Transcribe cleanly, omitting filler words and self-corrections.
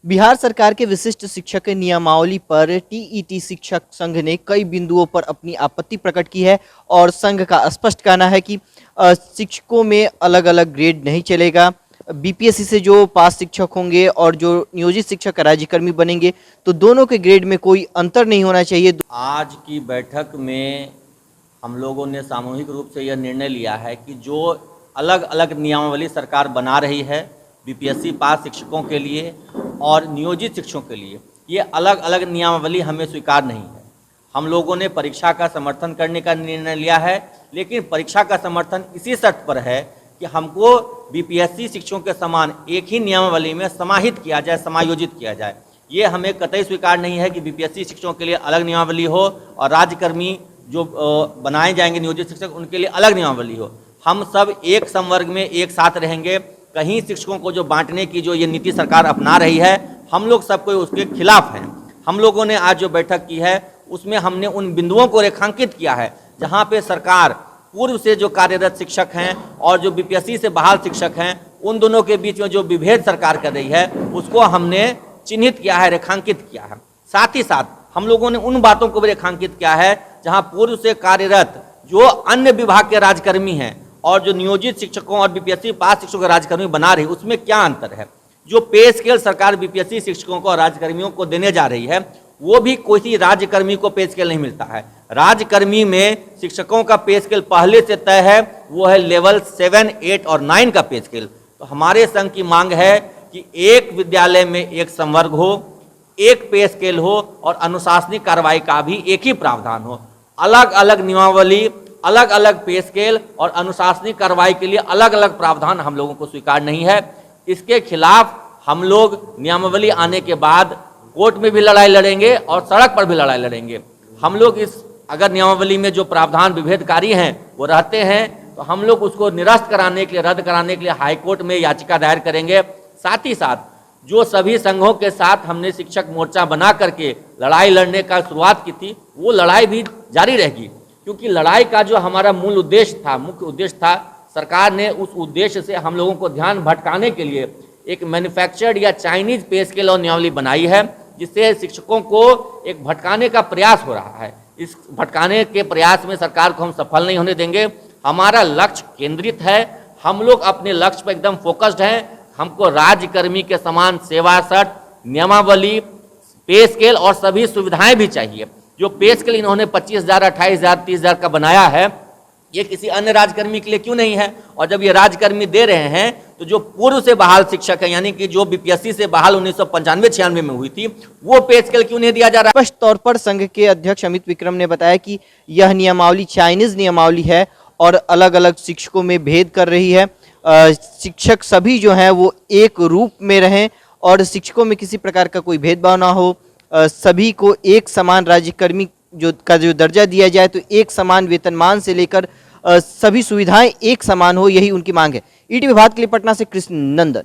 बिहार सरकार के विशिष्ट शिक्षक नियमावली पर टीईटी शिक्षक संघ ने कई बिंदुओं पर अपनी आपत्ति प्रकट की है और संघ का स्पष्ट कहना है कि शिक्षकों में अलग अलग ग्रेड नहीं चलेगा। बीपीएससी से जो पास शिक्षक होंगे और जो नियोजित शिक्षक राज्यकर्मी बनेंगे तो दोनों के ग्रेड में कोई अंतर नहीं होना चाहिए। आज की बैठक में हम लोगों ने सामूहिक रूप से यह निर्णय लिया है कि जो अलग अलग नियमावली सरकार बना रही है बीपीएससी पास शिक्षकों के लिए और नियोजित शिक्षकों के लिए, ये अलग अलग नियमावली हमें स्वीकार नहीं है। हम लोगों ने परीक्षा का समर्थन करने का निर्णय लिया है, लेकिन परीक्षा का समर्थन इसी शर्त पर है कि हमको बीपीएससी शिक्षकों के समान एक ही नियमावली में समाहित किया जाए, समायोजित किया जाए। ये हमें कतई स्वीकार नहीं है कि बीपीएससी शिक्षकों के लिए अलग नियमावली हो और राज्यकर्मी जो बनाए जाएंगे नियोजित शिक्षक उनके लिए अलग नियमावली हो। हम सब एक संवर्ग में एक साथ रहेंगे। कहीं शिक्षकों को जो बांटने की जो ये नीति सरकार अपना रही है, हम लोग सबको उसके खिलाफ हैं। हम लोगों ने आज जो बैठक की है उसमें हमने उन बिंदुओं को रेखांकित किया है जहां पे सरकार पूर्व से जो कार्यरत शिक्षक हैं और जो बीपीएससी से बहाल शिक्षक हैं, उन दोनों के बीच में जो विभेद सरकार कर रही है उसको हमने चिन्हित किया है, रेखांकित किया है। साथ ही साथ हम लोगों ने उन बातों को भी रेखांकित किया है जहां पूर्व से कार्यरत जो अन्य विभाग के राज्यकर्मी हैं और जो नियोजित शिक्षकों और बीपीएससी पास शिक्षकों के राज्यकर्मी बना रही है उसमें क्या अंतर है। जो पे स्केल सरकार बीपीएससी शिक्षकों को और राज्यकर्मियों को देने जा रही है वो भी कोई राज्यकर्मी को पे स्केल नहीं मिलता है। राज्यकर्मी में शिक्षकों का पे स्केल पहले से तय है, वो है लेवल 7, 8 और 9 का पे स्केल। तो हमारे संघ की मांग है कि एक विद्यालय में एक संवर्ग हो, एक पे स्केल हो और अनुशासनिक कार्रवाई का भी एक ही प्रावधान हो। अलग अलग नियमावली, अलग अलग पे स्केल और अनुशासनिक कार्रवाई के लिए अलग अलग प्रावधान हम लोगों को स्वीकार नहीं है। इसके खिलाफ हम लोग नियमावली आने के बाद कोर्ट में भी लड़ाई लड़ेंगे और सड़क पर भी लड़ाई लड़ेंगे। हम लोग इस अगर नियमावली में जो प्रावधान विभेदकारी हैं वो रहते हैं तो हम लोग उसको निरस्त कराने के लिए, रद्द कराने के लिए हाईकोर्ट में याचिका दायर करेंगे। साथ ही साथ जो सभी संघों के साथ हमने शिक्षक मोर्चा बना करके लड़ाई लड़ने का शुरुआत की थी वो लड़ाई भी जारी रहेगी, क्योंकि लड़ाई का जो हमारा मूल उद्देश्य था, मुख्य उद्देश्य था, सरकार ने उस उद्देश्य से हम लोगों को ध्यान भटकाने के लिए एक मैन्युफैक्चर्ड या चाइनीज पे स्केल और नियमावली बनाई है, जिससे शिक्षकों को एक भटकाने का प्रयास हो रहा है। इस भटकाने के प्रयास में सरकार को हम सफल नहीं होने देंगे। हमारा लक्ष्य केंद्रित है, हम लोग अपने लक्ष्य पर एकदम फोकस्ड हैं। हमको राज्यकर्मी के समान सेवा शर्त, नियमावली, पे स्केल और सभी सुविधाएं भी चाहिए। जो पे स्केल इन्होंने 25,000, 28,000, 30,000 का बनाया है, ये किसी अन्य राज्यकर्मी के लिए क्यों नहीं है? और जब ये राज्यकर्मी दे रहे हैं तो जो पूर्व से बहाल शिक्षक है, यानी कि जो बीपीएससी से बहाल 1995-96 में हुई थी, वो पे स्केल क्यों नहीं दिया जा रहा? स्पष्ट तौर पर संघ के अध्यक्ष अमित विक्रम ने बताया कि यह नियमावली चाइनीज नियमावली है और अलग अलग शिक्षकों में भेद कर रही है। शिक्षक सभी जो हैं वो एक रूप में रहें और शिक्षकों में किसी प्रकार का कोई भेदभाव ना हो। सभी को एक समान राज्यकर्मी जो दर्जा दिया जाए, तो एक समान वेतनमान से लेकर सभी सुविधाएं एक समान हो, यही उनकी मांग है। ईटीवी भारत के लिए पटना से कृष्ण नंदन।